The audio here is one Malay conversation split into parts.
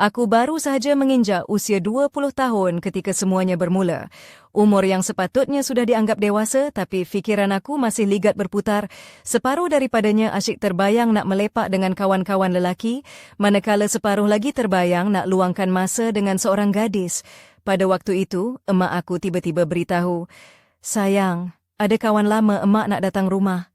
Aku baru sahaja menginjak usia 20 tahun ketika semuanya bermula. Umur yang sepatutnya sudah dianggap dewasa, tapi fikiran aku masih ligat berputar. Separuh daripadanya asyik terbayang nak melepak dengan kawan-kawan lelaki, manakala separuh lagi terbayang nak luangkan masa dengan seorang gadis. Pada waktu itu, emak aku tiba-tiba beritahu, "Sayang, ada kawan lama emak nak datang rumah."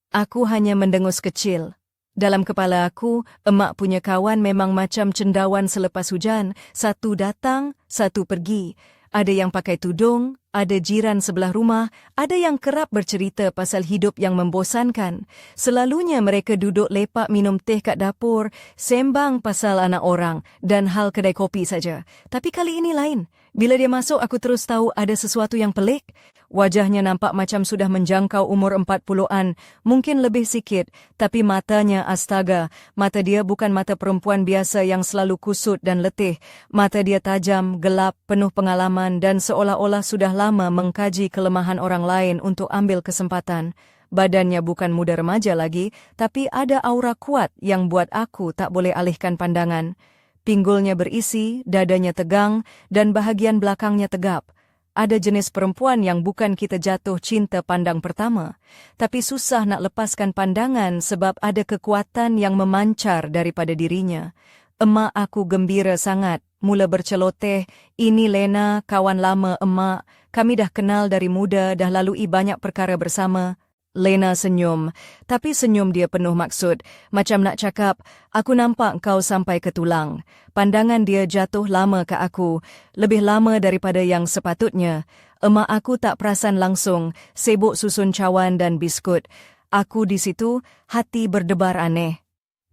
Aku hanya mendengus kecil. Dalam kepala aku, emak punya kawan memang macam cendawan selepas hujan, satu datang, satu pergi. Ada yang pakai tudung, ada jiran sebelah rumah, ada yang kerap bercerita pasal hidup yang membosankan. Selalunya mereka duduk lepak minum teh kat dapur, sembang pasal anak orang dan hal kedai kopi saja. Tapi kali ini lain. Bila dia masuk, aku terus tahu ada sesuatu yang pelik. Wajahnya nampak macam sudah menjangkau umur 40-an, mungkin lebih sikit, tapi matanya astaga, mata dia bukan mata perempuan biasa yang selalu kusut dan letih. Mata dia tajam, gelap, penuh pengalaman dan seolah-olah sudah lama mengkaji kelemahan orang lain untuk ambil kesempatan. Badannya bukan muda remaja lagi, tapi ada aura kuat yang buat aku tak boleh alihkan pandangan. Pinggulnya berisi, dadanya tegang, dan bahagian belakangnya tegap. Ada jenis perempuan yang bukan kita jatuh cinta pandang pertama, tapi susah nak lepaskan pandangan sebab ada kekuatan yang memancar daripada dirinya. Emak aku gembira sangat, mula berceloteh, "Ini Lena, kawan lama emak. Kami dah kenal dari muda, dah lalui banyak perkara bersama." Lena senyum, tapi senyum dia penuh maksud. Macam nak cakap, "Aku nampak kau sampai ke tulang." Pandangan dia jatuh lama ke aku, lebih lama daripada yang sepatutnya. Emak aku tak perasan langsung, sibuk susun cawan dan biskut. Aku di situ, hati berdebar aneh.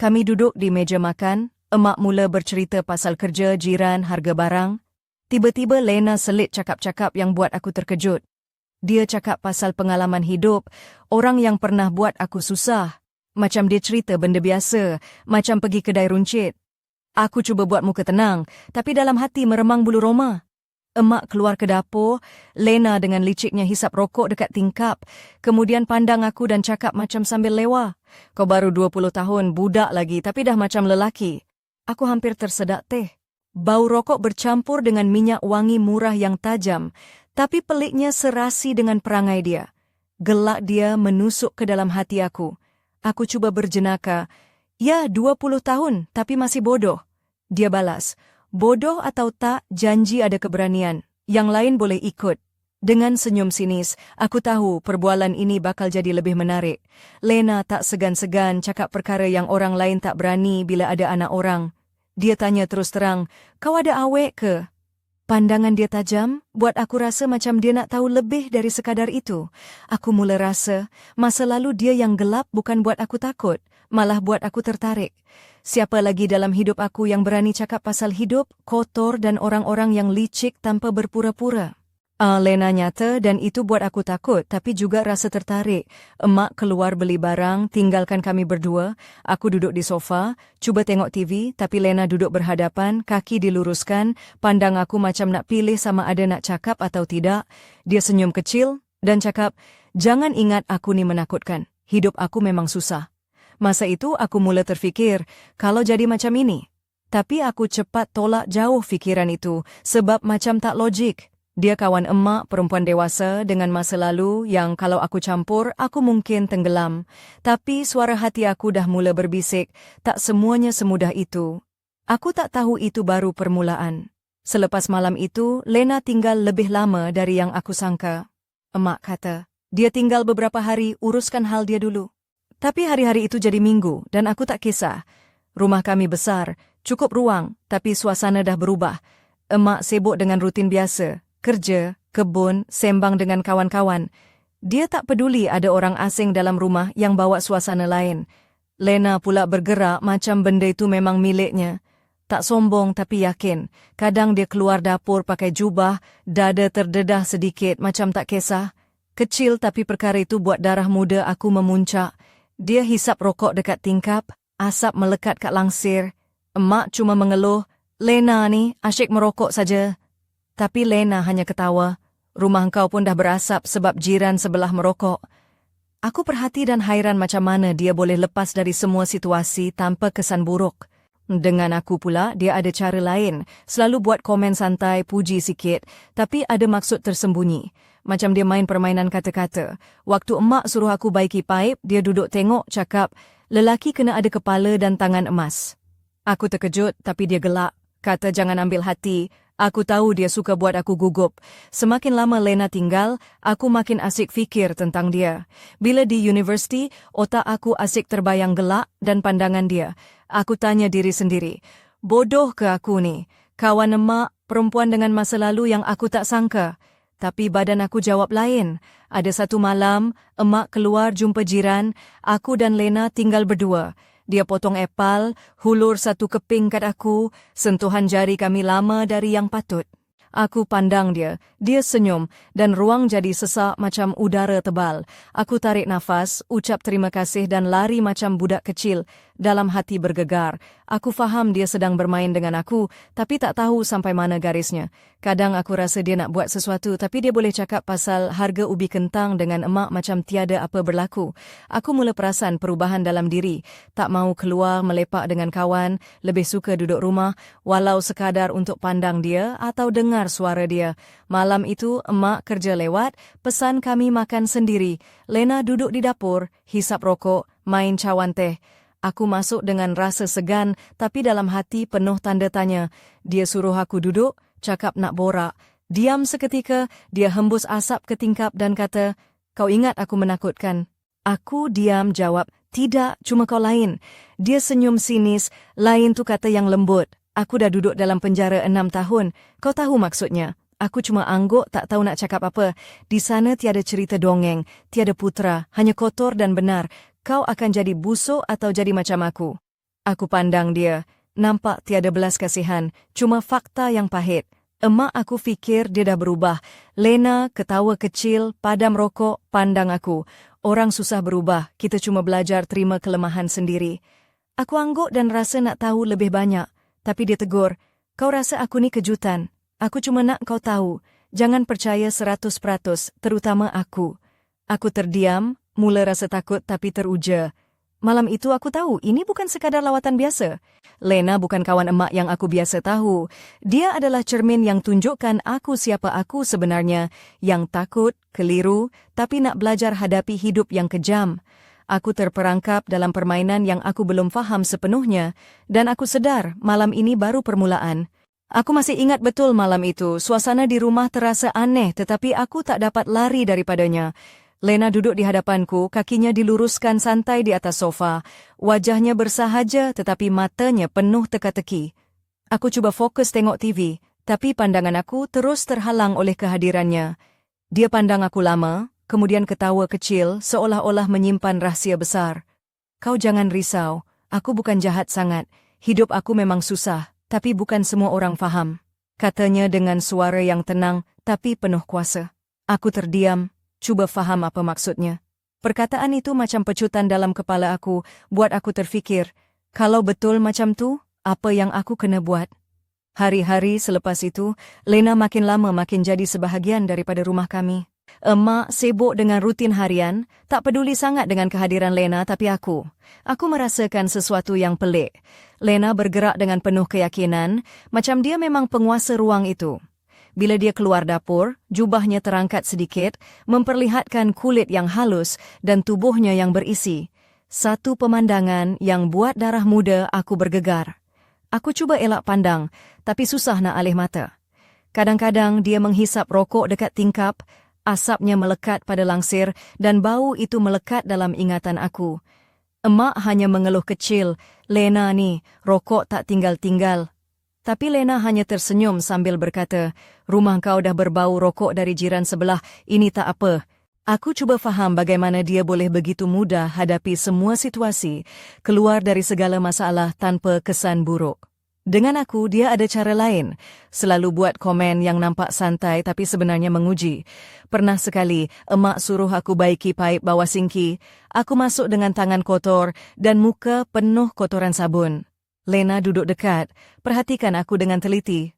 Kami duduk di meja makan, emak mula bercerita pasal kerja, jiran, harga barang. Tiba-tiba Lena selit cakap-cakap yang buat aku terkejut. Dia cakap pasal pengalaman hidup, orang yang pernah buat aku susah. Macam dia cerita benda biasa, macam pergi kedai runcit. Aku cuba buat muka tenang, tapi dalam hati meremang bulu roma. Emak keluar ke dapur, Lena dengan liciknya hisap rokok dekat tingkap, kemudian pandang aku dan cakap macam sambil lewa, "Kau baru 20 tahun, budak lagi, tapi dah macam lelaki." Aku hampir tersedak teh. Bau rokok bercampur dengan minyak wangi murah yang tajam, tapi peliknya serasi dengan perangai dia. Gelak dia menusuk ke dalam hati aku. Aku cuba berjenaka, "Ya, 20 tahun, tapi masih bodoh." Dia balas, "Bodoh atau tak, janji ada keberanian. Yang lain boleh ikut." Dengan senyum sinis, aku tahu perbualan ini bakal jadi lebih menarik. Lena tak segan-segan cakap perkara yang orang lain tak berani bila ada anak orang. Dia tanya terus terang, "Kau ada awek ke?" Pandangan dia tajam, buat aku rasa macam dia nak tahu lebih dari sekadar itu. Aku mula rasa, masa lalu dia yang gelap bukan buat aku takut, malah buat aku tertarik. Siapa lagi dalam hidup aku yang berani cakap pasal hidup, kotor dan orang-orang yang licik tanpa berpura-pura? Lena nyata dan itu buat aku takut, tapi juga rasa tertarik. Emak keluar beli barang, tinggalkan kami berdua. Aku duduk di sofa, cuba tengok TV, tapi Lena duduk berhadapan, kaki diluruskan, pandang aku macam nak pilih sama ada nak cakap atau tidak. Dia senyum kecil dan cakap, "Jangan ingat aku ni menakutkan. Hidup aku memang susah." Masa itu aku mula terfikir, kalau jadi macam ini. Tapi aku cepat tolak jauh fikiran itu, sebab macam tak logik. Dia kawan emak, perempuan dewasa dengan masa lalu yang kalau aku campur, aku mungkin tenggelam. Tapi suara hati aku dah mula berbisik, tak semuanya semudah itu. Aku tak tahu itu baru permulaan. Selepas malam itu, Lena tinggal lebih lama dari yang aku sangka. Emak kata, dia tinggal beberapa hari, uruskan hal dia dulu. Tapi hari-hari itu jadi minggu dan aku tak kisah. Rumah kami besar, cukup ruang, tapi suasana dah berubah. Emak sibuk dengan rutin biasa. Kerja, kebun, sembang dengan kawan-kawan. Dia tak peduli ada orang asing dalam rumah yang bawa suasana lain. Lena pula bergerak macam benda itu memang miliknya. Tak sombong tapi yakin. Kadang dia keluar dapur pakai jubah, dada terdedah sedikit macam tak kisah. Kecil tapi perkara itu buat darah muda aku memuncak. Dia hisap rokok dekat tingkap, asap melekat kat langsir. Emak cuma mengeluh, "Lena ni asyik merokok saja." Tapi Lena hanya ketawa. "Rumah engkau pun dah berasap sebab jiran sebelah merokok." Aku perhati dan hairan macam mana dia boleh lepas dari semua situasi tanpa kesan buruk. Dengan aku pula, dia ada cara lain. Selalu buat komen santai, puji sikit, tapi ada maksud tersembunyi. Macam dia main permainan kata-kata. Waktu emak suruh aku baiki paip, dia duduk tengok, cakap, lelaki kena ada kepala dan tangan emas. Aku terkejut, tapi dia gelak. Kata jangan ambil hati. Aku tahu dia suka buat aku gugup. Semakin lama Lena tinggal, aku makin asik fikir tentang dia. Bila di universiti, otak aku asik terbayang gelak dan pandangan dia. Aku tanya diri sendiri, bodoh ke aku ni? Kawan emak, perempuan dengan masa lalu yang aku tak sangka. Tapi badan aku jawab lain. Ada satu malam, emak keluar jumpa jiran, aku dan Lena tinggal berdua. Dia potong epal, hulur satu keping kat aku, sentuhan jari kami lama dari yang patut. Aku pandang dia senyum dan ruang jadi sesak macam udara tebal. Aku tarik nafas, ucap terima kasih dan lari macam budak kecil. Dalam hati bergegar. Aku faham dia sedang bermain dengan aku, tapi tak tahu sampai mana garisnya. Kadang aku rasa dia nak buat sesuatu, tapi dia boleh cakap pasal harga ubi kentang dengan emak macam tiada apa berlaku. Aku mula perasan perubahan dalam diri. Tak mahu keluar melepak dengan kawan, lebih suka duduk rumah, walau sekadar untuk pandang dia atau dengar suara dia. Malam itu, emak kerja lewat, pesan kami makan sendiri. Lena duduk di dapur, hisap rokok, main cawan teh. Aku masuk dengan rasa segan, tapi dalam hati penuh tanda tanya. Dia suruh aku duduk, cakap nak borak. Diam seketika, dia hembus asap ke tingkap dan kata, kau ingat aku menakutkan? Aku diam jawab, tidak, cuma kau lain. Dia senyum sinis, lain tu kata yang lembut. Aku dah duduk dalam penjara 6 tahun. Kau tahu maksudnya? Aku cuma angguk, tak tahu nak cakap apa. Di sana tiada cerita dongeng, tiada putera, hanya kotor dan benar. Kau akan jadi busuk atau jadi macam aku. Aku pandang dia, nampak tiada belas kasihan, cuma fakta yang pahit. Emak aku fikir dia dah berubah. Lena ketawa kecil, padam rokok, pandang aku. Orang susah berubah, kita cuma belajar terima kelemahan sendiri. Aku angguk dan rasa nak tahu lebih banyak. Tapi dia tegur, kau rasa aku ni kejutan. Aku cuma nak kau tahu, jangan percaya 100%, terutama aku. Aku terdiam, mula rasa takut tapi teruja. Malam itu aku tahu ini bukan sekadar lawatan biasa. Lena bukan kawan emak yang aku biasa tahu. Dia adalah cermin yang tunjukkan aku siapa aku sebenarnya, yang takut, keliru, tapi nak belajar hadapi hidup yang kejam. Aku terperangkap dalam permainan yang aku belum faham sepenuhnya, dan aku sedar malam ini baru permulaan. Aku masih ingat betul malam itu, suasana di rumah terasa aneh tetapi aku tak dapat lari daripadanya. Lena duduk di hadapanku, kakinya diluruskan santai di atas sofa. Wajahnya bersahaja tetapi matanya penuh teka-teki. Aku cuba fokus tengok TV, tapi pandangan aku terus terhalang oleh kehadirannya. Dia pandang aku lama, kemudian ketawa kecil seolah-olah menyimpan rahsia besar. Kau jangan risau, aku bukan jahat sangat. Hidup aku memang susah, tapi bukan semua orang faham. Katanya dengan suara yang tenang tapi penuh kuasa. Aku terdiam. Cuba faham apa maksudnya. Perkataan itu macam pecutan dalam kepala aku, buat aku terfikir, kalau betul macam tu, apa yang aku kena buat? Hari-hari selepas itu, Lena makin lama makin jadi sebahagian daripada rumah kami. Emak sibuk dengan rutin harian, tak peduli sangat dengan kehadiran Lena tapi aku. Aku merasakan sesuatu yang pelik. Lena bergerak dengan penuh keyakinan, macam dia memang penguasa ruang itu. Bila dia keluar dapur, jubahnya terangkat sedikit, memperlihatkan kulit yang halus dan tubuhnya yang berisi. Satu pemandangan yang buat darah muda aku bergegar. Aku cuba elak pandang, tapi susah nak alih mata. Kadang-kadang dia menghisap rokok dekat tingkap, asapnya melekat pada langsir dan bau itu melekat dalam ingatan aku. Emak hanya mengeluh kecil, Lena ni, rokok tak tinggal-tinggal. Tapi Lena hanya tersenyum sambil berkata, rumah kau dah berbau rokok dari jiran sebelah, ini tak apa. Aku cuba faham bagaimana dia boleh begitu mudah hadapi semua situasi, keluar dari segala masalah tanpa kesan buruk. Dengan aku, dia ada cara lain. Selalu buat komen yang nampak santai tapi sebenarnya menguji. Pernah sekali, emak suruh aku baiki paip bawah singki. Aku masuk dengan tangan kotor dan muka penuh kotoran sabun. Lena duduk dekat, perhatikan aku dengan teliti.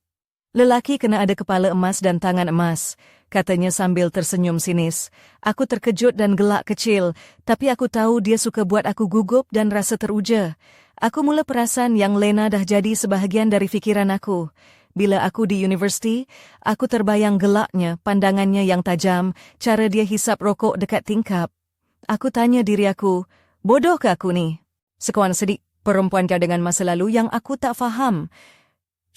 Lelaki kena ada kepala emas dan tangan emas, katanya sambil tersenyum sinis. Aku terkejut dan gelak kecil, tapi aku tahu dia suka buat aku gugup dan rasa teruja. Aku mula perasan yang Lena dah jadi sebahagian dari fikiran aku. Bila aku di universiti, aku terbayang gelaknya, pandangannya yang tajam, cara dia hisap rokok dekat tingkap. Aku tanya diri aku, bodoh ke aku ni? Sekuan sedik perempuan kau dengan masa lalu yang aku tak faham.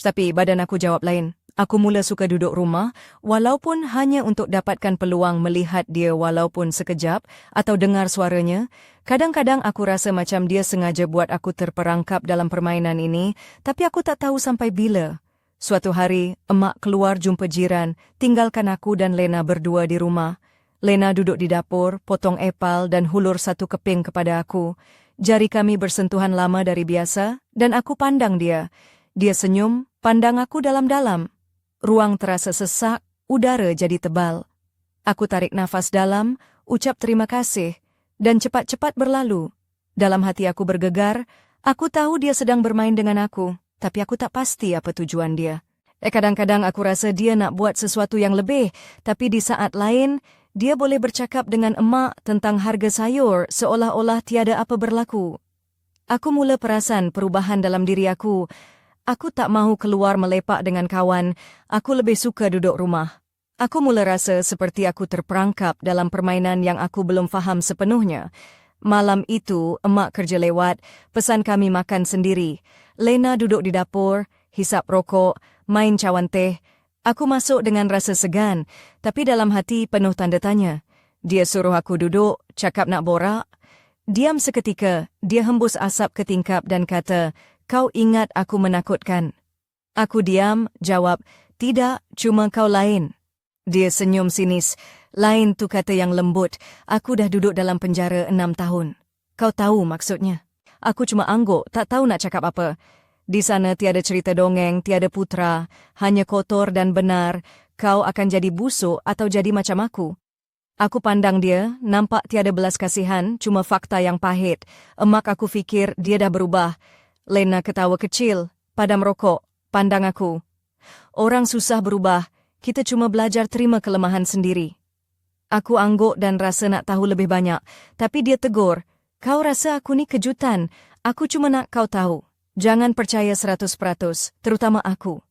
Tapi badan aku jawab lain. Aku mula suka duduk rumah, walaupun hanya untuk dapatkan peluang melihat dia walaupun sekejap atau dengar suaranya. Kadang-kadang aku rasa macam dia sengaja buat aku terperangkap dalam permainan ini, tapi aku tak tahu sampai bila. Suatu hari, emak keluar jumpa jiran, tinggalkan aku dan Lena berdua di rumah. Lena duduk di dapur, potong epal dan hulur satu keping kepada aku. Jari kami bersentuhan lama dari biasa, dan aku pandang dia. Dia senyum, pandang aku dalam-dalam. Ruang terasa sesak, udara jadi tebal. Aku tarik nafas dalam, ucap terima kasih, dan cepat-cepat berlalu. Dalam hati aku bergegar, aku tahu dia sedang bermain dengan aku, tapi aku tak pasti apa tujuan dia. Kadang-kadang aku rasa dia nak buat sesuatu yang lebih, tapi di saat lain, dia boleh bercakap dengan emak tentang harga sayur seolah-olah tiada apa berlaku. Aku mula perasan perubahan dalam diri aku. Aku tak mahu keluar melepak dengan kawan, aku lebih suka duduk rumah. Aku mula rasa seperti aku terperangkap dalam permainan yang aku belum faham sepenuhnya. Malam itu, emak kerja lewat, pesan kami makan sendiri. Lena duduk di dapur, hisap rokok, main cawan teh. Aku masuk dengan rasa segan, tapi dalam hati penuh tanda tanya. Dia suruh aku duduk, cakap nak borak. Diam seketika, dia hembus asap ke tingkap dan kata, "Kau ingat aku menakutkan?" Aku diam, jawab, "Tidak, cuma kau lain." Dia senyum sinis. "Lain tu kata yang lembut. Aku dah duduk dalam penjara 6 tahun. Kau tahu maksudnya?" Aku cuma angguk, tak tahu nak cakap apa. Di sana tiada cerita dongeng, tiada putra, hanya kotor dan benar. Kau akan jadi busuk atau jadi macam aku. Aku pandang dia, nampak tiada belas kasihan, cuma fakta yang pahit. Emak aku fikir dia dah berubah. Lena ketawa kecil, padam rokok, pandang aku. Orang susah berubah, kita cuma belajar terima kelemahan sendiri. Aku angguk dan rasa nak tahu lebih banyak, tapi dia tegur, "Kau rasa aku ni kejutan, aku cuma nak kau tahu. Jangan percaya 100%, terutama aku."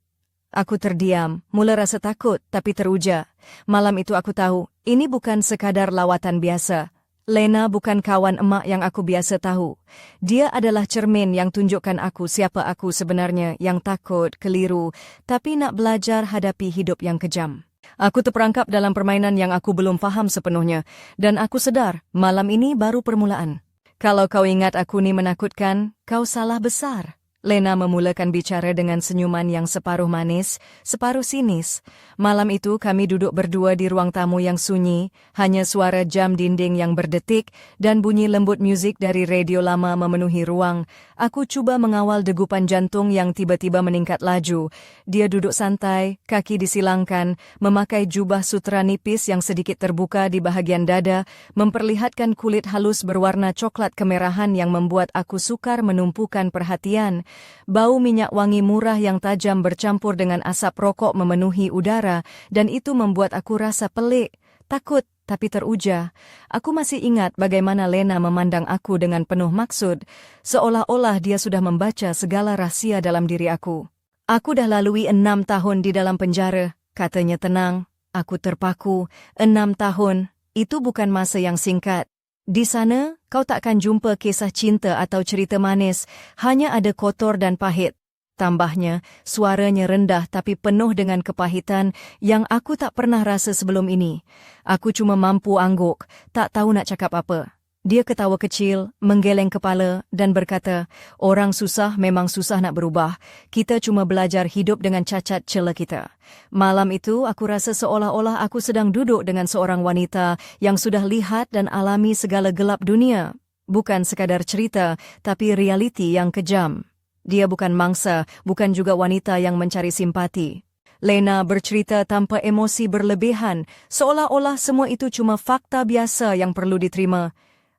Aku terdiam, mula rasa takut tapi teruja. Malam itu aku tahu, ini bukan sekadar lawatan biasa. Lena bukan kawan emak yang aku biasa tahu. Dia adalah cermin yang tunjukkan aku siapa aku sebenarnya, yang takut, keliru, tapi nak belajar hadapi hidup yang kejam. Aku terperangkap dalam permainan yang aku belum faham sepenuhnya, dan aku sedar malam ini baru permulaan. Kalau kau ingat aku ni menakutkan, kau salah besar. Lena memulakan bicara dengan senyuman yang separuh manis, separuh sinis. Malam itu kami duduk berdua di ruang tamu yang sunyi, hanya suara jam dinding yang berdetik dan bunyi lembut muzik dari radio lama memenuhi ruang. Aku cuba mengawal degupan jantung yang tiba-tiba meningkat laju. Dia duduk santai, kaki disilangkan, memakai jubah sutra nipis yang sedikit terbuka di bahagian dada, memperlihatkan kulit halus berwarna coklat kemerahan yang membuat aku sukar menumpukan perhatian. Bau minyak wangi murah yang tajam bercampur dengan asap rokok memenuhi udara, dan itu membuat aku rasa pelik, takut, tapi teruja. Aku masih ingat bagaimana Lena memandang aku dengan penuh maksud, seolah-olah dia sudah membaca segala rahsia dalam diri aku. "Aku dah lalui 6 tahun di dalam penjara," katanya tenang. Aku terpaku. 6 tahun, itu bukan masa yang singkat. Di sana, kau takkan jumpa kisah cinta atau cerita manis, hanya ada kotor dan pahit. Tambahnya, suaranya rendah tapi penuh dengan kepahitan yang aku tak pernah rasa sebelum ini. Aku cuma mampu angguk, tak tahu nak cakap apa. Dia ketawa kecil, menggeleng kepala dan berkata, "Orang susah memang susah nak berubah. Kita cuma belajar hidup dengan cacat celah kita." Malam itu aku rasa seolah-olah aku sedang duduk dengan seorang wanita yang sudah lihat dan alami segala gelap dunia. Bukan sekadar cerita, tapi realiti yang kejam. Dia bukan mangsa, bukan juga wanita yang mencari simpati. Lena bercerita tanpa emosi berlebihan, seolah-olah semua itu cuma fakta biasa yang perlu diterima.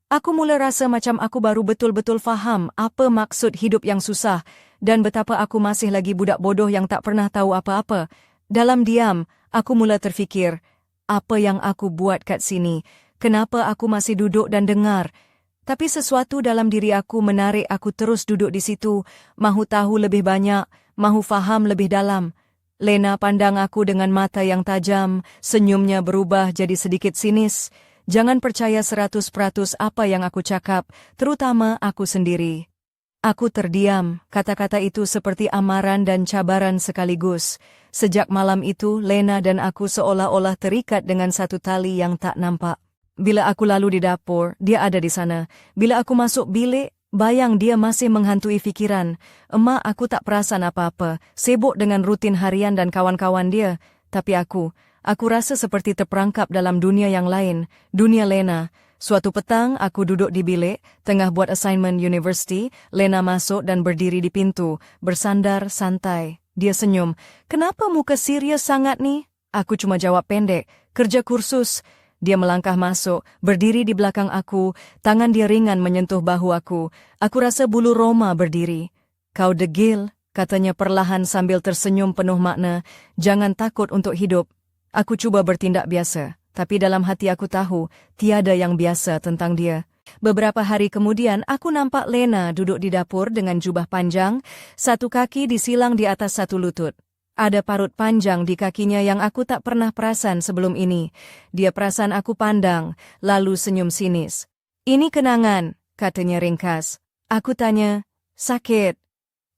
Aku mula rasa macam aku baru betul-betul faham apa maksud hidup yang susah dan betapa aku masih lagi budak bodoh yang tak pernah tahu apa-apa. Dalam diam, aku mula terfikir, apa yang aku buat kat sini? Kenapa aku masih duduk dan dengar? Tapi sesuatu dalam diri aku menarik aku terus duduk di situ, mahu tahu lebih banyak, mahu faham lebih dalam. Lena pandang aku dengan mata yang tajam, senyumnya berubah jadi sedikit sinis. Jangan percaya 100% apa yang aku cakap, terutama aku sendiri. Aku terdiam, kata-kata itu seperti amaran dan cabaran sekaligus. Sejak malam itu, Lena dan aku seolah-olah terikat dengan satu tali yang tak nampak. Bila aku lalu di dapur, dia ada di sana. Bila aku masuk bilik, bayang dia masih menghantui fikiran. Emak aku tak perasan apa-apa, sibuk dengan rutin harian dan kawan-kawan dia. Tapi aku rasa seperti terperangkap dalam dunia yang lain, dunia Lena. Suatu petang, aku duduk di bilik, tengah buat assignment university. Lena masuk dan berdiri di pintu, bersandar santai. Dia senyum. Kenapa muka serius sangat nih? Aku cuma jawab pendek, kerja kursus. Dia melangkah masuk, berdiri di belakang aku, tangan dia ringan menyentuh bahu aku. Aku rasa bulu roma berdiri. Kau degil, katanya perlahan sambil tersenyum penuh makna. Jangan takut untuk hidup. Aku cuba bertindak biasa, tapi dalam hati aku tahu, tiada yang biasa tentang dia. Beberapa hari kemudian, aku nampak Lena duduk di dapur dengan jubah panjang, satu kaki disilang di atas satu lutut. Ada parut panjang di kakinya yang aku tak pernah perasan sebelum ini. Dia perasan aku pandang, lalu senyum sinis. Ini kenangan, katanya ringkas. Aku tanya, sakit?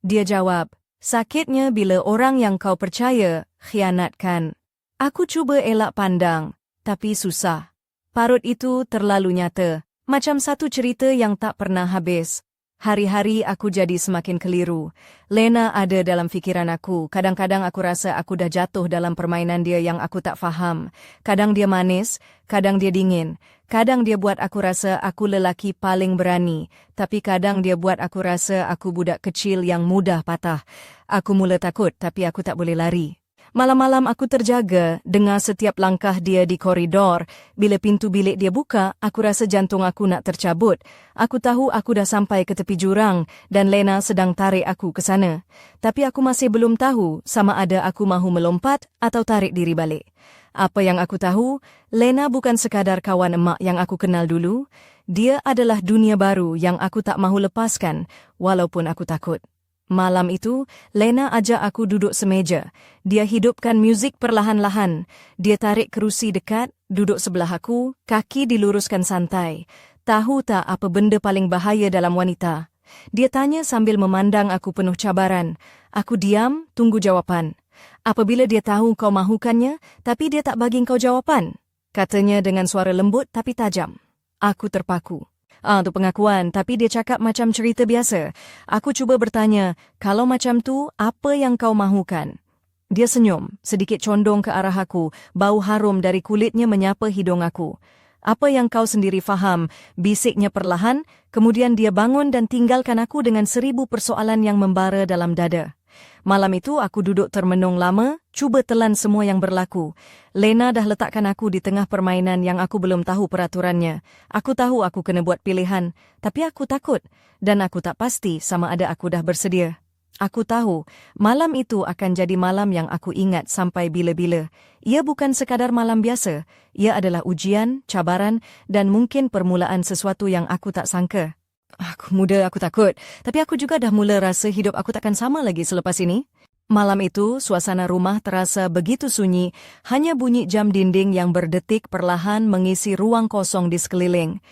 Dia jawab, sakitnya bila orang yang kau percaya khianatkan. Aku cuba elak pandang, tapi susah. Parut itu terlalu nyata, macam satu cerita yang tak pernah habis. Hari-hari aku jadi semakin keliru. Lena ada dalam fikiran aku. Kadang-kadang aku rasa aku dah jatuh dalam permainan dia yang aku tak faham. Kadang dia manis, kadang dia dingin. Kadang dia buat aku rasa aku lelaki paling berani. Tapi kadang dia buat aku rasa aku budak kecil yang mudah patah. Aku mula takut, tapi aku tak boleh lari. Malam-malam aku terjaga, dengar setiap langkah dia di koridor. Bila pintu bilik dia buka, aku rasa jantung aku nak tercabut. Aku tahu aku dah sampai ke tepi jurang dan Lena sedang tarik aku ke sana. Tapi aku masih belum tahu sama ada aku mahu melompat atau tarik diri balik. Apa yang aku tahu, Lena bukan sekadar kawan emak yang aku kenal dulu. Dia adalah dunia baru yang aku tak mahu lepaskan, walaupun aku takut. Malam itu, Lena ajak aku duduk semeja. Dia hidupkan muzik perlahan-lahan. Dia tarik kerusi dekat, duduk sebelah aku, kaki diluruskan santai. Tahu tak apa benda paling bahaya dalam wanita? Dia tanya sambil memandang aku penuh cabaran. Aku diam, tunggu jawapan. Apabila dia tahu kau mahukannya, tapi dia tak bagi kau jawapan. Katanya dengan suara lembut tapi tajam. Aku terpaku. Untuk pengakuan, tapi dia cakap macam cerita biasa. Aku cuba bertanya, kalau macam tu, apa yang kau mahukan? Dia senyum, sedikit condong ke arah aku, bau harum dari kulitnya menyapa hidung aku. Apa yang kau sendiri faham, bisiknya perlahan, kemudian dia bangun dan tinggalkan aku dengan 1000 persoalan yang membara dalam dada. Malam itu aku duduk termenung lama, cuba telan semua yang berlaku. Lena dah letakkan aku di tengah permainan yang aku belum tahu peraturannya. Aku tahu aku kena buat pilihan, tapi aku takut dan aku tak pasti sama ada aku dah bersedia. Aku tahu, malam itu akan jadi malam yang aku ingat sampai bila-bila. Ia bukan sekadar malam biasa, ia adalah ujian, cabaran dan mungkin permulaan sesuatu yang aku tak sangka. Aku muda, aku takut. Tapi aku juga dah mula rasa hidup aku takkan sama lagi selepas ini. Malam itu, suasana rumah terasa begitu sunyi, hanya bunyi jam dinding yang berdetik perlahan mengisi ruang kosong di sekeliling.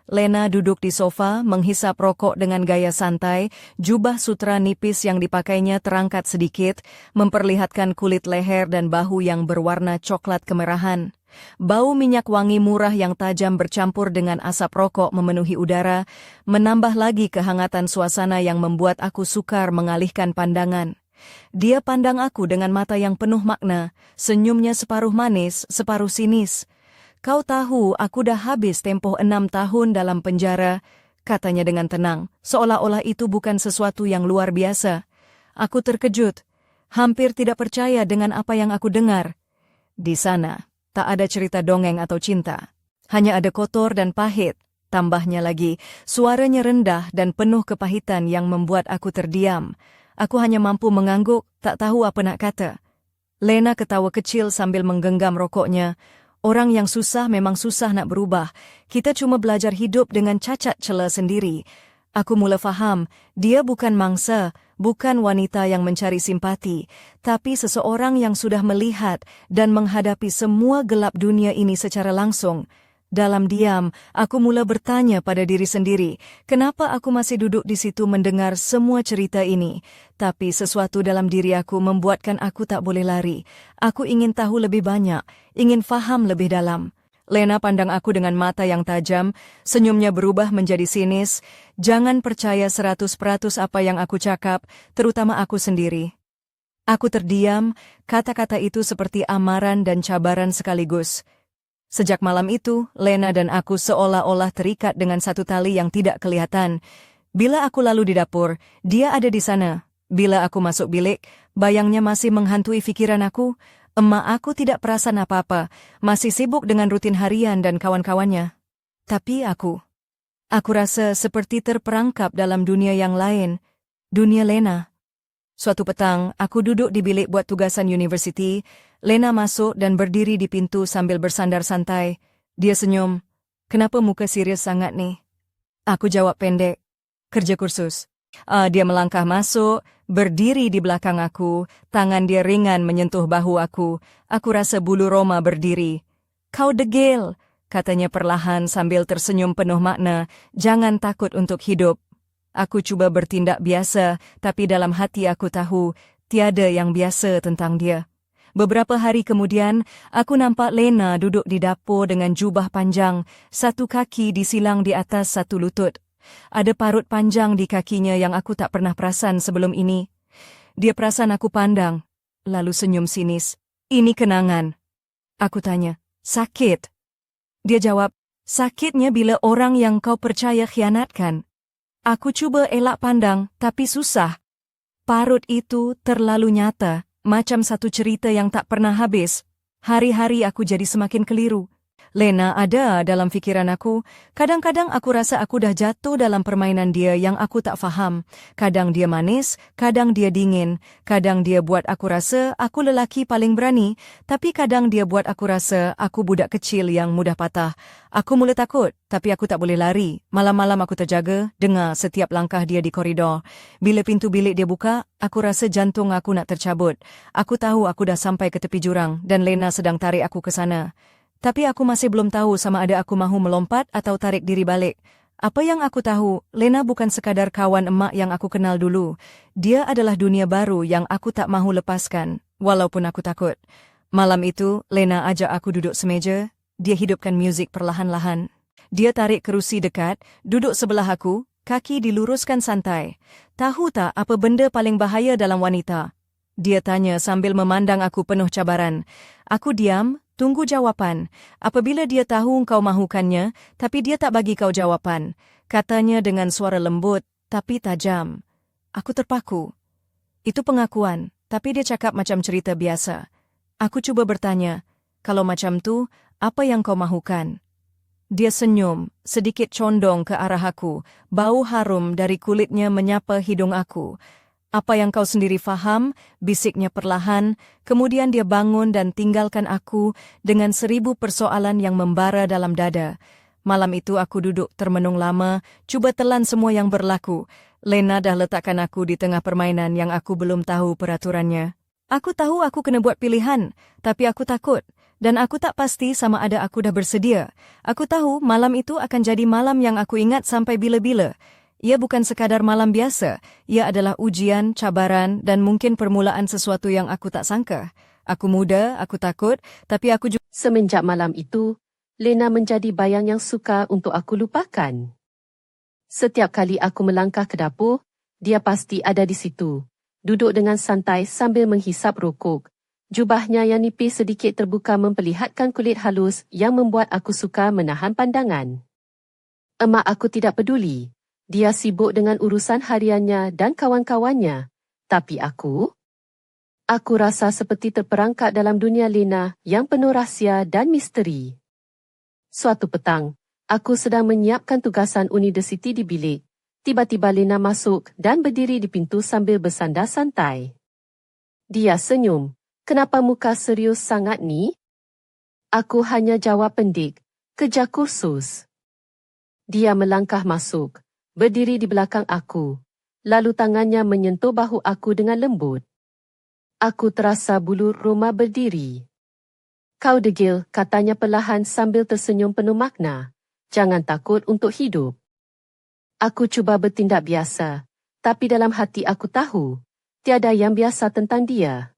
Lena duduk di sofa, menghisap rokok dengan gaya santai, jubah sutra nipis yang dipakainya terangkat sedikit, memperlihatkan kulit leher dan bahu yang berwarna coklat kemerahan. Bau minyak wangi murah yang tajam bercampur dengan asap rokok memenuhi udara, menambah lagi kehangatan suasana yang membuat aku sukar mengalihkan pandangan. Dia pandang aku dengan mata yang penuh makna, senyumnya separuh manis, separuh sinis. Kau tahu aku dah habis tempoh 6 tahun dalam penjara, katanya dengan tenang, seolah-olah itu bukan sesuatu yang luar biasa. Aku terkejut, hampir tidak percaya dengan apa yang aku dengar. Di sana, tak ada cerita dongeng atau cinta. Hanya ada kotor dan pahit. Tambahnya lagi, suaranya rendah dan penuh kepahitan yang membuat aku terdiam. Aku hanya mampu mengangguk, tak tahu apa nak kata. Lena ketawa kecil sambil menggenggam rokoknya. Orang yang susah memang susah nak berubah. Kita cuma belajar hidup dengan cacat celah sendiri. Aku mula faham, dia bukan mangsa, bukan wanita yang mencari simpati, tapi seseorang yang sudah melihat dan menghadapi semua gelap dunia ini secara langsung. Dalam diam, aku mula bertanya pada diri sendiri, kenapa aku masih duduk di situ mendengar semua cerita ini? Tapi sesuatu dalam diri aku membuatkan aku tak boleh lari. Aku ingin tahu lebih banyak, ingin faham lebih dalam. Lena pandang aku dengan mata yang tajam, senyumnya berubah menjadi sinis. Jangan percaya 100% apa yang aku cakap, terutama aku sendiri. Aku terdiam, kata-kata itu seperti amaran dan cabaran sekaligus. Sejak malam itu, Lena dan aku seolah-olah terikat dengan satu tali yang tidak kelihatan. Bila aku lalu di dapur, dia ada di sana. Bila aku masuk bilik, bayangnya masih menghantui pikiran aku. Emak aku tidak perasan apa-apa, masih sibuk dengan rutin harian dan kawan-kawannya. Tapi aku rasa seperti terperangkap dalam dunia yang lain, dunia Lena. Suatu petang, aku duduk di bilik buat tugasan universiti. Lena masuk dan berdiri di pintu sambil bersandar santai. Dia senyum. Kenapa muka serius sangat nih? Aku jawab pendek. Kerja kursus. Dia melangkah masuk, berdiri di belakang aku. Tangan dia ringan menyentuh bahu aku. Aku rasa bulu roma berdiri. Kau degil, katanya perlahan sambil tersenyum penuh makna. Jangan takut untuk hidup. Aku cuba bertindak biasa, tapi dalam hati aku tahu, tiada yang biasa tentang dia. Beberapa hari kemudian, aku nampak Lena duduk di dapur dengan jubah panjang, satu kaki disilang di atas satu lutut. Ada parut panjang di kakinya yang aku tak pernah perasan sebelum ini. Dia perasan aku pandang, lalu senyum sinis. Ini kenangan. Aku tanya, sakit? Dia jawab, sakitnya bila orang yang kau percaya khianatkan. Aku cuba elak pandang, tapi susah. Parut itu terlalu nyata, macam satu cerita yang tak pernah habis. Hari-hari aku jadi semakin keliru. Lena ada dalam fikiran aku. Kadang-kadang aku rasa aku dah jatuh dalam permainan dia yang aku tak faham. Kadang dia manis, kadang dia dingin. Kadang dia buat aku rasa aku lelaki paling berani, tapi kadang dia buat aku rasa aku budak kecil yang mudah patah. Aku mula takut, tapi aku tak boleh lari. Malam-malam aku terjaga, dengar setiap langkah dia di koridor. Bila pintu bilik dia buka, aku rasa jantung aku nak tercabut. Aku tahu aku dah sampai ke tepi jurang dan Lena sedang tarik aku ke sana. Tapi aku masih belum tahu sama ada aku mahu melompat atau tarik diri balik. Apa yang aku tahu, Lena bukan sekadar kawan emak yang aku kenal dulu. Dia adalah dunia baru yang aku tak mahu lepaskan, walaupun aku takut. Malam itu, Lena ajak aku duduk semeja. Dia hidupkan muzik perlahan-lahan. Dia tarik kerusi dekat, duduk sebelah aku, kaki diluruskan santai. Tahu tak apa benda paling bahaya dalam wanita? Dia tanya sambil memandang aku penuh cabaran. Aku diam, tunggu jawapan. Apabila dia tahu kau mahukannya, tapi dia tak bagi kau jawapan. Katanya dengan suara lembut, tapi tajam. Aku terpaku. Itu pengakuan, tapi dia cakap macam cerita biasa. Aku cuba bertanya, kalau macam tu, apa yang kau mahukan? Dia senyum, sedikit condong ke arah aku. Bau harum dari kulitnya menyapa hidung aku. Apa yang kau sendiri faham, bisiknya perlahan, kemudian dia bangun dan tinggalkan aku dengan 1000 persoalan yang membara dalam dada. Malam itu aku duduk termenung lama, cuba telan semua yang berlaku. Lena dah letakkan aku di tengah permainan yang aku belum tahu peraturannya. Aku tahu aku kena buat pilihan, tapi aku takut. Dan aku tak pasti sama ada aku dah bersedia. Aku tahu malam itu akan jadi malam yang aku ingat sampai bila-bila. Ia bukan sekadar malam biasa, ia adalah ujian, cabaran dan mungkin permulaan sesuatu yang aku tak sangka. Aku muda, aku takut, tapi aku juga... Semenjak malam itu, Lena menjadi bayang yang sukar untuk aku lupakan. Setiap kali aku melangkah ke dapur, dia pasti ada di situ, duduk dengan santai sambil menghisap rokok. Jubahnya yang nipis sedikit terbuka memperlihatkan kulit halus yang membuat aku sukar menahan pandangan. Emak aku tidak peduli. Dia sibuk dengan urusan hariannya dan kawan-kawannya. Tapi aku rasa seperti terperangkap dalam dunia Lena yang penuh rahsia dan misteri. Suatu petang, aku sedang menyiapkan tugasan universiti di bilik. Tiba-tiba Lena masuk dan berdiri di pintu sambil bersandar santai. Dia senyum. Kenapa muka serius sangat ni? Aku hanya jawab pendik, kejar kursus. Dia melangkah masuk, berdiri di belakang aku, lalu tangannya menyentuh bahu aku dengan lembut. Aku terasa bulu roma berdiri. Kau degil, katanya perlahan sambil tersenyum penuh makna. Jangan takut untuk hidup. Aku cuba bertindak biasa, tapi dalam hati aku tahu, tiada yang biasa tentang dia.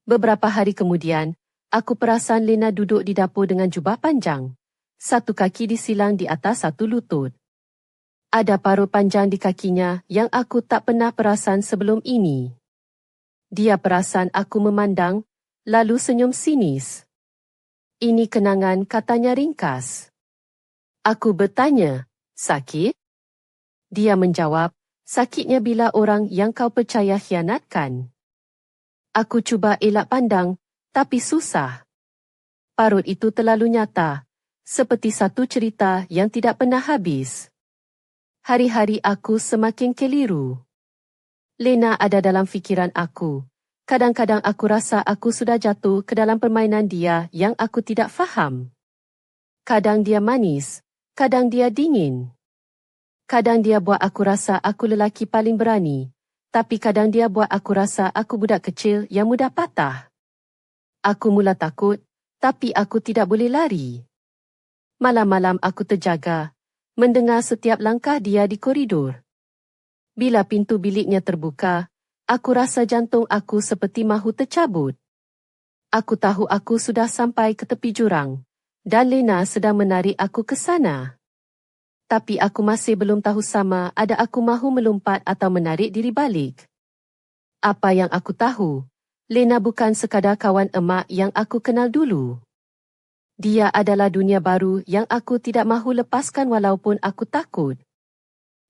Beberapa hari kemudian, aku perasan Lena duduk di dapur dengan jubah panjang. Satu kaki disilang di atas satu lutut. Ada parut panjang di kakinya yang aku tak pernah perasan sebelum ini. Dia perasan aku memandang, lalu senyum sinis. Ini kenangan, katanya ringkas. Aku bertanya, sakit? Dia menjawab, sakitnya bila orang yang kau percaya khianatkan. Aku cuba elak pandang, tapi susah. Parut itu terlalu nyata, seperti satu cerita yang tidak pernah habis. Hari-hari aku semakin keliru. Lena ada dalam fikiran aku. Kadang-kadang aku rasa aku sudah jatuh ke dalam permainan dia yang aku tidak faham. Kadang dia manis, kadang dia dingin. Kadang dia buat aku rasa aku lelaki paling berani. Tapi kadang dia buat aku rasa aku budak kecil yang mudah patah. Aku mula takut, tapi aku tidak boleh lari. Malam-malam aku terjaga, mendengar setiap langkah dia di koridor. Bila pintu biliknya terbuka, aku rasa jantung aku seperti mahu tercabut. Aku tahu aku sudah sampai ke tepi jurang, dan Lena sedang menarik aku ke sana. Tapi aku masih belum tahu sama ada aku mahu melompat atau menarik diri balik. Apa yang aku tahu, Lena bukan sekadar kawan emak yang aku kenal dulu. Dia adalah dunia baru yang aku tidak mahu lepaskan walaupun aku takut.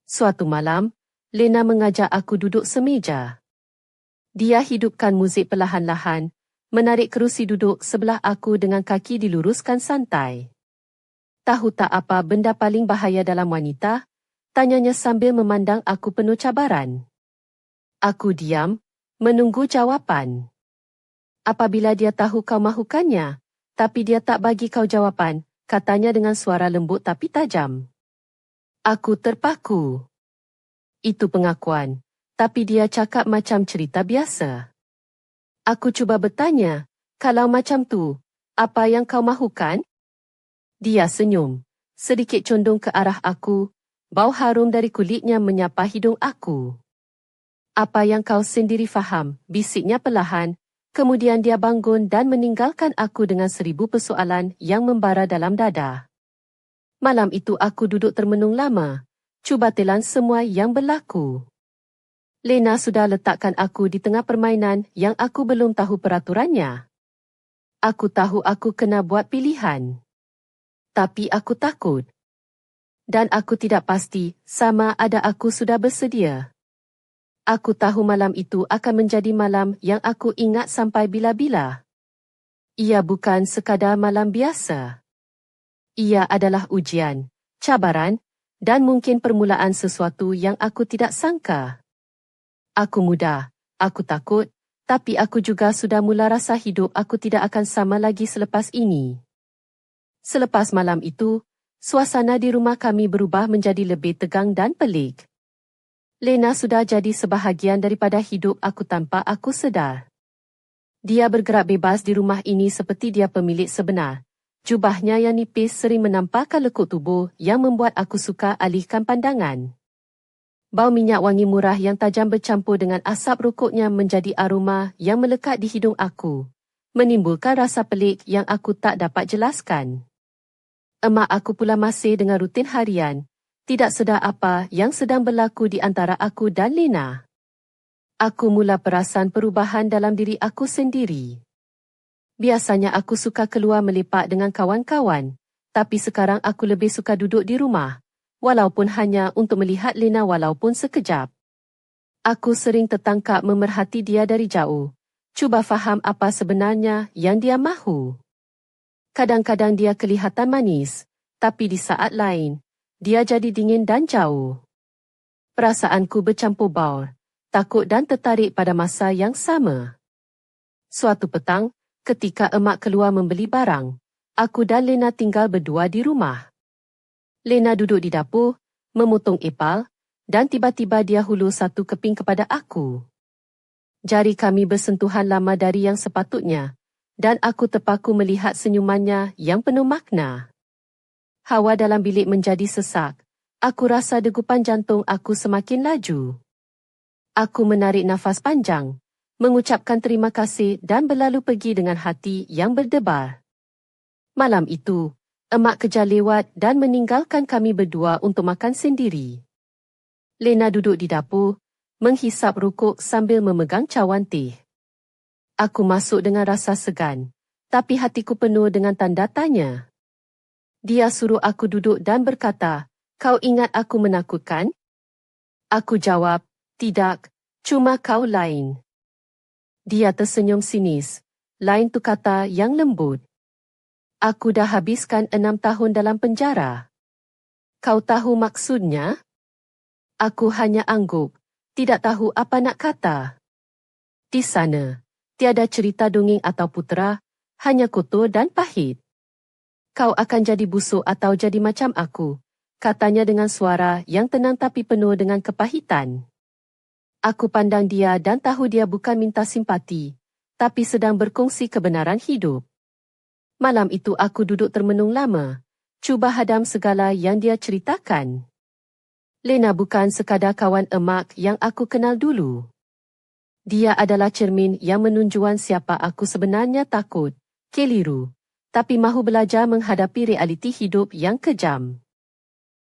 Suatu malam, Lena mengajak aku duduk semeja. Dia hidupkan muzik perlahan-lahan, menarik kerusi duduk sebelah aku dengan kaki diluruskan santai. Tahu tak apa benda paling bahaya dalam wanita? Tanyanya sambil memandang aku penuh cabaran. Aku diam, menunggu jawapan. Apabila dia tahu kau mahukannya, tapi dia tak bagi kau jawapan, katanya dengan suara lembut tapi tajam. Aku terpaku. Itu pengakuan, tapi dia cakap macam cerita biasa. Aku cuba bertanya, kalau macam tu, apa yang kau mahukan? Dia senyum, sedikit condong ke arah aku, bau harum dari kulitnya menyapa hidung aku. Apa yang kau sendiri faham, bisiknya perlahan, kemudian dia bangun dan meninggalkan aku dengan 1000 persoalan yang membara dalam dada. Malam itu aku duduk termenung lama, cuba telan semua yang berlaku. Lena sudah letakkan aku di tengah permainan yang aku belum tahu peraturannya. Aku tahu aku kena buat pilihan. Tapi aku takut. Dan aku tidak pasti sama ada aku sudah bersedia. Aku tahu malam itu akan menjadi malam yang aku ingat sampai bila-bila. Ia bukan sekadar malam biasa. Ia adalah ujian, cabaran, dan mungkin permulaan sesuatu yang aku tidak sangka. Aku muda, aku takut, tapi aku juga sudah mula rasa hidup aku tidak akan sama lagi selepas ini. Selepas malam itu, suasana di rumah kami berubah menjadi lebih tegang dan pelik. Lena sudah jadi sebahagian daripada hidup aku tanpa aku sedar. Dia bergerak bebas di rumah ini seperti dia pemilik sebenar. Jubahnya yang nipis sering menampakkan lekuk tubuh yang membuat aku suka alihkan pandangan. Bau minyak wangi murah yang tajam bercampur dengan asap rokoknya menjadi aroma yang melekat di hidung aku, menimbulkan rasa pelik yang aku tak dapat jelaskan. Emak aku pula masih dengan rutin harian, tidak sedar apa yang sedang berlaku di antara aku dan Lena. Aku mula perasan perubahan dalam diri aku sendiri. Biasanya aku suka keluar melepak dengan kawan-kawan, tapi sekarang aku lebih suka duduk di rumah, walaupun hanya untuk melihat Lena walaupun sekejap. Aku sering tertangkap memerhati dia dari jauh, cuba faham apa sebenarnya yang dia mahu. Kadang-kadang dia kelihatan manis, tapi di saat lain, dia jadi dingin dan jauh. Perasaanku bercampur baur, takut dan tertarik pada masa yang sama. Suatu petang, ketika emak keluar membeli barang, Aku dan Lena tinggal berdua di rumah. Lena duduk di dapur, memotong epal, dan tiba-tiba dia hulur satu keping kepada aku. Jari kami bersentuhan lama dari yang sepatutnya, dan aku terpaku melihat senyumannya yang penuh makna. Hawa dalam bilik menjadi sesak. Aku rasa degupan jantung aku semakin laju. Aku menarik nafas panjang, mengucapkan terima kasih dan berlalu pergi dengan hati yang berdebar. Malam itu, emak kejar lewat dan meninggalkan kami berdua untuk makan sendiri. Lena duduk di dapur, menghisap rokok sambil memegang cawan teh. Aku masuk dengan rasa segan, tapi hatiku penuh dengan tanda tanya. Dia suruh aku duduk dan berkata, "Kau ingat aku menakutkan?" Aku jawab, "Tidak, cuma kau lain." Dia tersenyum sinis. Lain tu kata yang lembut. Aku dah habiskan 6 tahun dalam penjara. Kau tahu maksudnya? Aku hanya angguk, tidak tahu apa nak kata. Di sana, tiada cerita dongeng atau putera, hanya kotor dan pahit. Kau akan jadi busuk atau jadi macam aku, katanya dengan suara yang tenang tapi penuh dengan kepahitan. Aku pandang dia dan tahu dia bukan minta simpati, tapi sedang berkongsi kebenaran hidup. Malam itu aku duduk termenung lama, cuba hadam segala yang dia ceritakan. Lena bukan sekadar kawan emak yang aku kenal dulu. Dia adalah cermin yang menunjukkan siapa aku sebenarnya takut, keliru, tapi mahu belajar menghadapi realiti hidup yang kejam.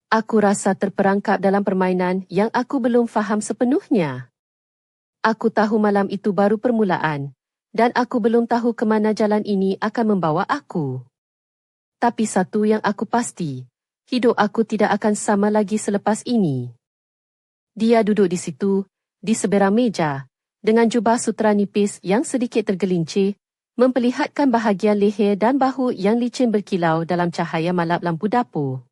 Aku rasa terperangkap dalam permainan yang aku belum faham sepenuhnya. Aku tahu malam itu baru permulaan, dan aku belum tahu ke mana jalan ini akan membawa aku. Tapi satu yang aku pasti, hidup aku tidak akan sama lagi selepas ini. Dia duduk di situ, di seberang meja, dengan jubah sutera nipis yang sedikit tergelincir, memperlihatkan bahagian leher dan bahu yang licin berkilau dalam cahaya malap lampu dapur.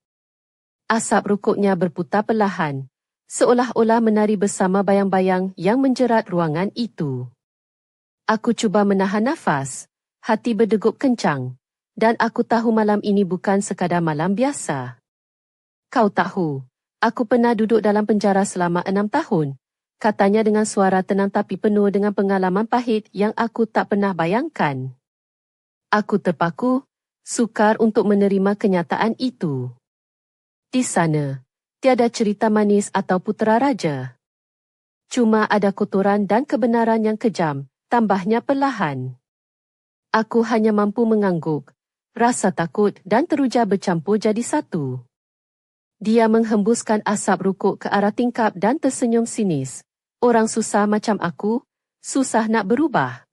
Asap rokoknya berputar perlahan, seolah-olah menari bersama bayang-bayang yang menjerat ruangan itu. Aku cuba menahan nafas, hati berdegup kencang, dan aku tahu malam ini bukan sekadar malam biasa. Kau tahu, aku pernah duduk dalam penjara selama 6 tahun, katanya dengan suara tenang tapi penuh dengan pengalaman pahit yang aku tak pernah bayangkan. Aku terpaku, sukar untuk menerima kenyataan itu. Di sana, tiada cerita manis atau putera raja. Cuma ada kotoran dan kebenaran yang kejam, tambahnya perlahan. Aku hanya mampu mengangguk, rasa takut dan teruja bercampur jadi satu. Dia menghembuskan asap rokok ke arah tingkap dan tersenyum sinis. Orang susah macam aku, susah nak berubah.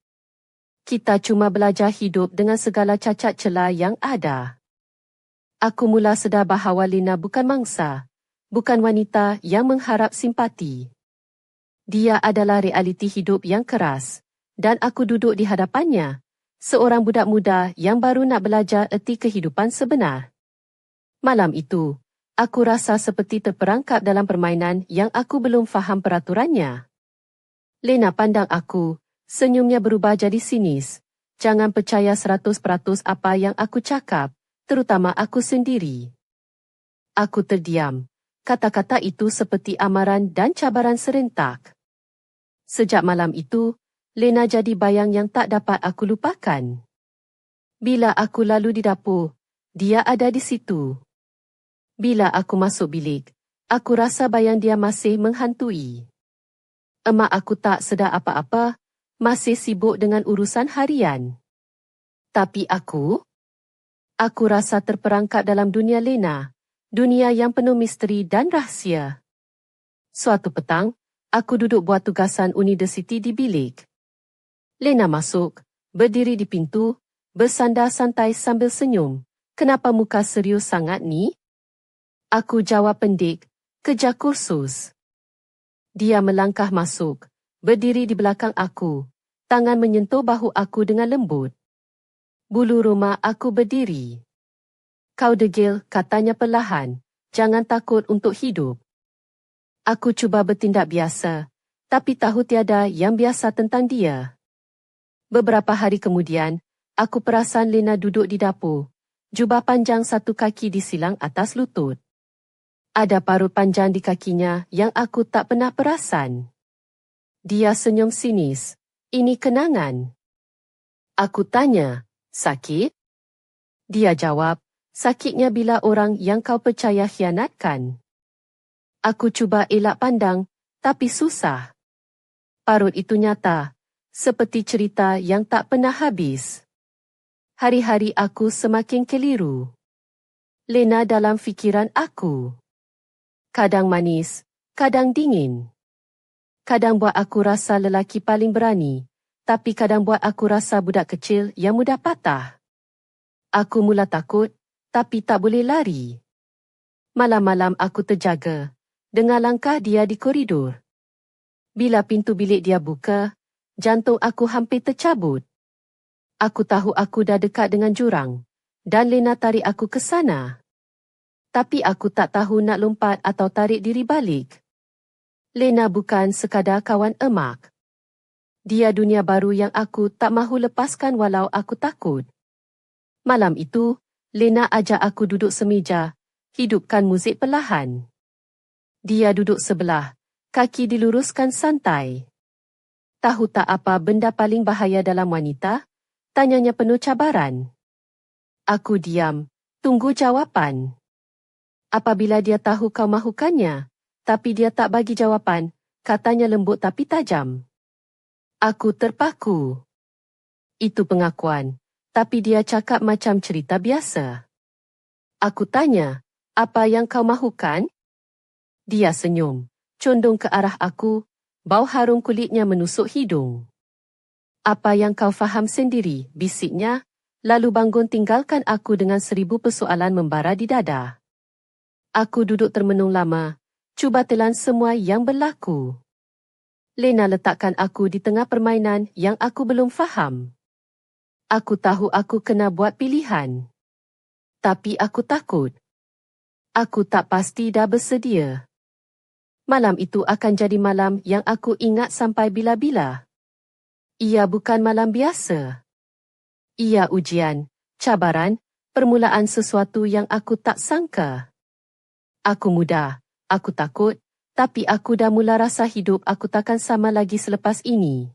Kita cuma belajar hidup dengan segala cacat celah yang ada. Aku mula sedar bahawa Lena bukan mangsa, bukan wanita yang mengharap simpati. Dia adalah realiti hidup yang keras, dan aku duduk di hadapannya, seorang budak muda yang baru nak belajar erti kehidupan sebenar. Malam itu, aku rasa seperti terperangkap dalam permainan yang aku belum faham peraturannya. Lena pandang aku, senyumnya berubah jadi sinis. Jangan percaya 100% apa yang aku cakap, terutama aku sendiri. Aku terdiam. Kata-kata itu seperti amaran dan cabaran serentak. Sejak malam itu, Lena jadi bayang yang tak dapat aku lupakan. Bila aku lalu di dapur, dia ada di situ. Bila aku masuk bilik, aku rasa bayang dia masih menghantui. Emak aku tak sedar apa-apa, masih sibuk dengan urusan harian. Tapi aku rasa terperangkap dalam dunia Lena, dunia yang penuh misteri dan rahsia. Suatu petang, aku duduk buat tugasan universiti di bilik. Lena masuk, berdiri di pintu, bersandar santai sambil senyum. Kenapa muka serius sangat ni? Aku jawab pendik, kerja kursus. Dia melangkah masuk, berdiri di belakang aku, tangan menyentuh bahu aku dengan lembut. Bulu roma aku berdiri. Kau degil, katanya perlahan, jangan takut untuk hidup. Aku cuba bertindak biasa, tapi tahu tiada yang biasa tentang dia. Beberapa hari kemudian, aku perasan Lena duduk di dapur, Jubah panjang satu kaki disilang atas lutut. Ada parut panjang di kakinya yang aku tak pernah perasan. Dia senyum sinis. Ini kenangan. Aku tanya, sakit? Dia jawab, sakitnya bila orang yang kau percaya khianatkan. Aku cuba elak pandang, tapi susah. Parut itu nyata, seperti cerita yang tak pernah habis. Hari-hari aku semakin keliru. Lena dalam fikiran aku. Kadang manis, kadang dingin. Kadang buat aku rasa lelaki paling berani, tapi kadang buat aku rasa budak kecil yang mudah patah. Aku mula takut, tapi tak boleh lari. Malam-malam aku terjaga, dengar langkah dia di koridor. Bila pintu bilik dia buka, jantung aku hampir tercabut. Aku tahu aku dah dekat dengan jurang, dan Lena tarik aku ke sana. Tapi aku tak tahu nak lompat atau tarik diri balik. Lena bukan sekadar kawan emak. Dia dunia baru yang aku tak mahu lepaskan walau aku takut. Malam itu, Lena ajak aku duduk semeja, hidupkan muzik perlahan. Dia duduk sebelah, kaki diluruskan santai. Tahu tak apa benda paling bahaya dalam wanita? Tanyanya penuh cabaran. Aku diam, tunggu jawapan. Apabila dia tahu kau mahukannya, tapi dia tak bagi jawapan, katanya lembut tapi tajam. Aku terpaku. Itu pengakuan, tapi dia cakap macam cerita biasa. Aku tanya, apa yang kau mahukan? Dia senyum, condong ke arah aku, bau harum kulitnya menusuk hidung. Apa yang kau faham sendiri, bisiknya, lalu bangun tinggalkan aku dengan 1000 persoalan membara di dada. Aku duduk termenung lama, cuba telan semua yang berlaku. Lena letakkan aku di tengah permainan yang aku belum faham. Aku tahu aku kena buat pilihan. Tapi aku takut. Aku tak pasti dah bersedia. Malam itu akan jadi malam yang aku ingat sampai bila-bila. Ia bukan malam biasa. Ia ujian, cabaran, permulaan sesuatu yang aku tak sangka. Aku muda, aku takut, tapi aku dah mula rasa hidup aku takkan sama lagi selepas ini.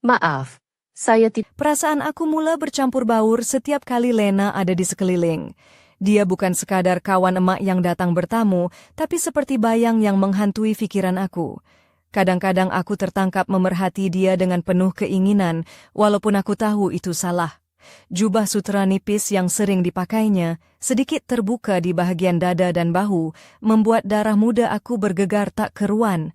Maaf, saya tidak... Perasaan aku mula bercampur baur setiap kali Lena ada di sekeliling. Dia bukan sekadar kawan emak yang datang bertamu, tapi seperti bayang yang menghantui pikiran aku. Kadang-kadang aku tertangkap memerhati dia dengan penuh keinginan, walaupun aku tahu itu salah. Jubah sutera nipis yang sering dipakainya, sedikit terbuka di bahagian dada dan bahu, membuat darah muda aku bergegar tak keruan.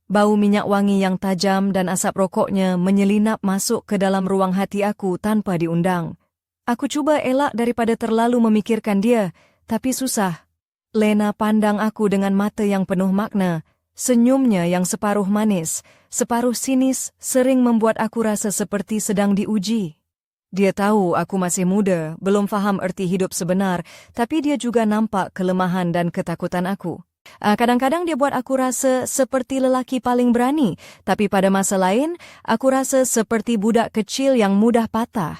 Bau minyak wangi yang tajam dan asap rokoknya menyelinap masuk ke dalam ruang hati aku tanpa diundang. Aku cuba elak daripada terlalu memikirkan dia, tapi susah. Lena pandang aku dengan mata yang penuh makna. Senyumnya yang separuh manis, separuh sinis sering membuat aku rasa seperti sedang diuji. Dia tahu aku masih muda, belum faham erti hidup sebenar, tapi dia juga nampak kelemahan dan ketakutan aku. Kadang-kadang dia buat aku rasa seperti lelaki paling berani, tapi pada masa lain, aku rasa seperti budak kecil yang mudah patah.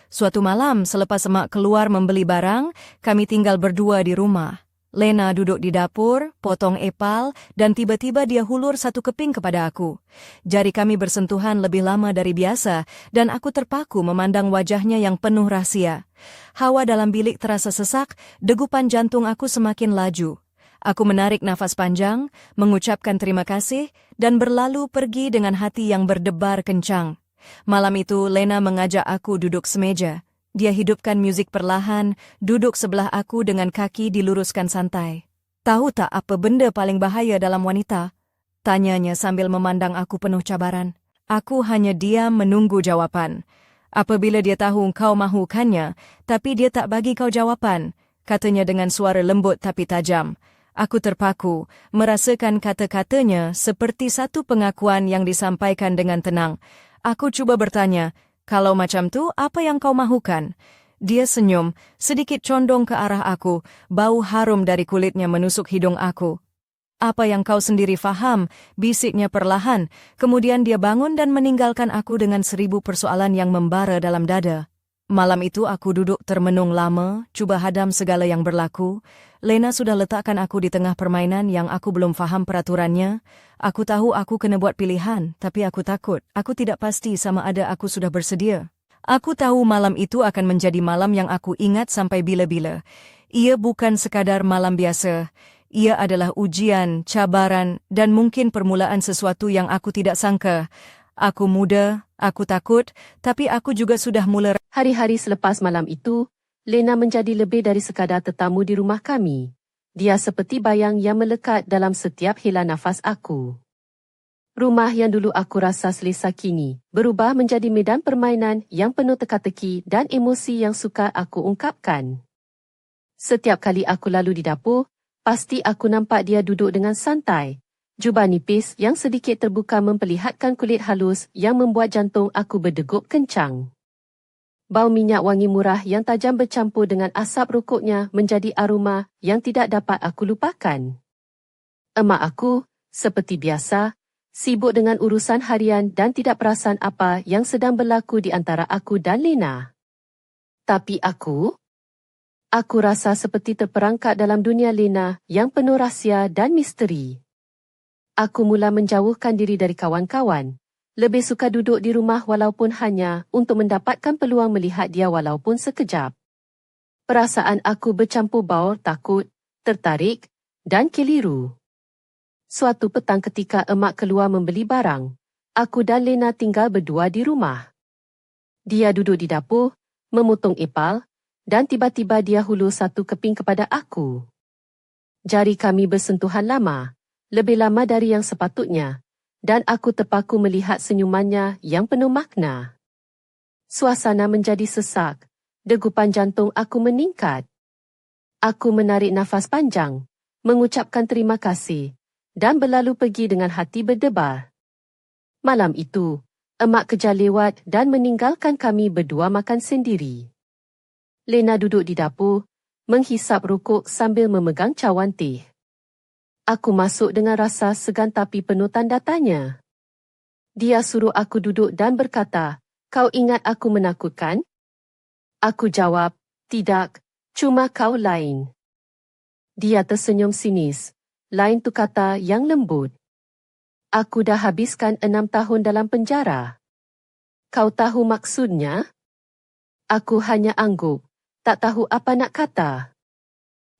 Suatu malam selepas emak keluar membeli barang, kami tinggal berdua di rumah. Lena duduk di dapur, potong epal, dan tiba-tiba dia hulur satu keping kepada aku. Jari kami bersentuhan lebih lama dari biasa, dan aku terpaku memandang wajahnya yang penuh rahsia. Hawa dalam bilik terasa sesak, degupan jantung aku semakin laju. Aku menarik nafas panjang, mengucapkan terima kasih, dan berlalu pergi dengan hati yang berdebar kencang. Malam itu, Lena mengajak aku duduk semeja. Dia hidupkan musik perlahan, duduk sebelah aku dengan kaki diluruskan santai. Tahu tak apa benda paling bahaya dalam wanita? Tanyanya sambil memandang aku penuh cabaran. Aku hanya diam menunggu jawapan. Apabila dia tahu kau mahukannya, tapi dia tak bagi kau jawapan, katanya dengan suara lembut tapi tajam. Aku terpaku, merasakan kata-katanya seperti satu pengakuan yang disampaikan dengan tenang. Aku cuba bertanya, kalau macam tu, apa yang kau mahukan? Dia senyum, sedikit condong ke arah aku, bau harum dari kulitnya menusuk hidung aku. Apa yang kau sendiri faham, bisiknya perlahan, kemudian dia bangun dan meninggalkan aku dengan 1000 persoalan yang membara dalam dada. Malam itu aku duduk termenung lama, cuba hadam segala yang berlaku. Lena sudah letakkan aku di tengah permainan yang aku belum faham peraturannya. Aku tahu aku kena buat pilihan, tapi aku takut. Aku tidak pasti sama ada aku sudah bersedia. Aku tahu malam itu akan menjadi malam yang aku ingat sampai bila-bila. Ia bukan sekadar malam biasa. Ia adalah ujian, cabaran, dan mungkin permulaan sesuatu yang aku tidak sangka. Aku muda, aku takut, tapi aku juga sudah mula. Hari-hari selepas malam itu, Lena menjadi lebih dari sekadar tetamu di rumah kami. Dia seperti bayang yang melekat dalam setiap hela nafas aku. Rumah yang dulu aku rasa selesa kini berubah menjadi medan permainan yang penuh teka-teki dan emosi yang sukar aku ungkapkan. Setiap kali aku lalu di dapur, pasti aku nampak dia duduk dengan santai. Jubah nipis yang sedikit terbuka memperlihatkan kulit halus yang membuat jantung aku berdegup kencang. Bau minyak wangi murah yang tajam bercampur dengan asap rokoknya menjadi aroma yang tidak dapat aku lupakan. Emak aku, seperti biasa, sibuk dengan urusan harian dan tidak perasan apa yang sedang berlaku di antara aku dan Lena. Tapi aku rasa seperti terperangkap dalam dunia Lena yang penuh rahsia dan misteri. Aku mula menjauhkan diri dari kawan-kawan. Lebih suka duduk di rumah walaupun hanya untuk mendapatkan peluang melihat dia walaupun sekejap. Perasaan aku bercampur baur takut, tertarik dan keliru. Suatu petang ketika emak keluar membeli barang, aku dan Lena tinggal berdua di rumah. Dia duduk di dapur, memotong epal, dan tiba-tiba dia hulur satu keping kepada aku. Jari kami bersentuhan lama. Lebih lama dari yang sepatutnya, dan aku terpaku melihat senyumannya yang penuh makna. Suasana menjadi sesak, degupan jantung aku meningkat. Aku menarik nafas panjang, mengucapkan terima kasih, dan berlalu pergi dengan hati berdebar. Malam itu, emak kejar lewat dan meninggalkan kami berdua makan sendiri. Lena duduk di dapur, menghisap rokok sambil memegang cawan teh. Aku masuk dengan rasa segan tapi penuh tanda tanya. Dia suruh aku duduk dan berkata, "Kau ingat aku menakutkan?" Aku jawab, "Tidak, cuma kau lain." Dia tersenyum sinis. Lain tu kata yang lembut. Aku dah habiskan 6 tahun dalam penjara. Kau tahu maksudnya? Aku hanya angguk, tak tahu apa nak kata.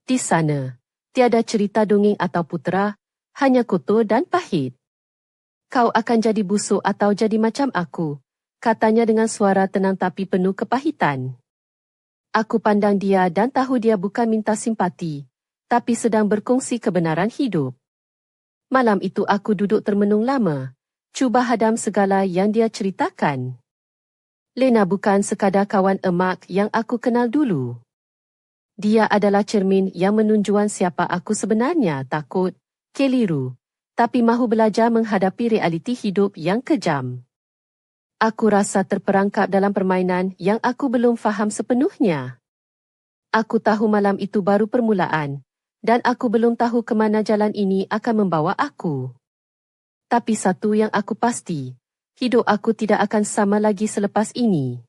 Di sana, tiada cerita dongeng atau putera, hanya kotor dan pahit. Kau akan jadi busuk atau jadi macam aku, katanya dengan suara tenang tapi penuh kepahitan. Aku pandang dia dan tahu dia bukan minta simpati, tapi sedang berkongsi kebenaran hidup. Malam itu aku duduk termenung lama, cuba hadam segala yang dia ceritakan. Lena bukan sekadar kawan emak yang aku kenal dulu. Dia adalah cermin yang menunjukkan siapa aku sebenarnya, takut, keliru, tapi mahu belajar menghadapi realiti hidup yang kejam. Aku rasa terperangkap dalam permainan yang aku belum faham sepenuhnya. Aku tahu malam itu baru permulaan, dan aku belum tahu ke mana jalan ini akan membawa aku. Tapi satu yang aku pasti, hidup aku tidak akan sama lagi selepas ini.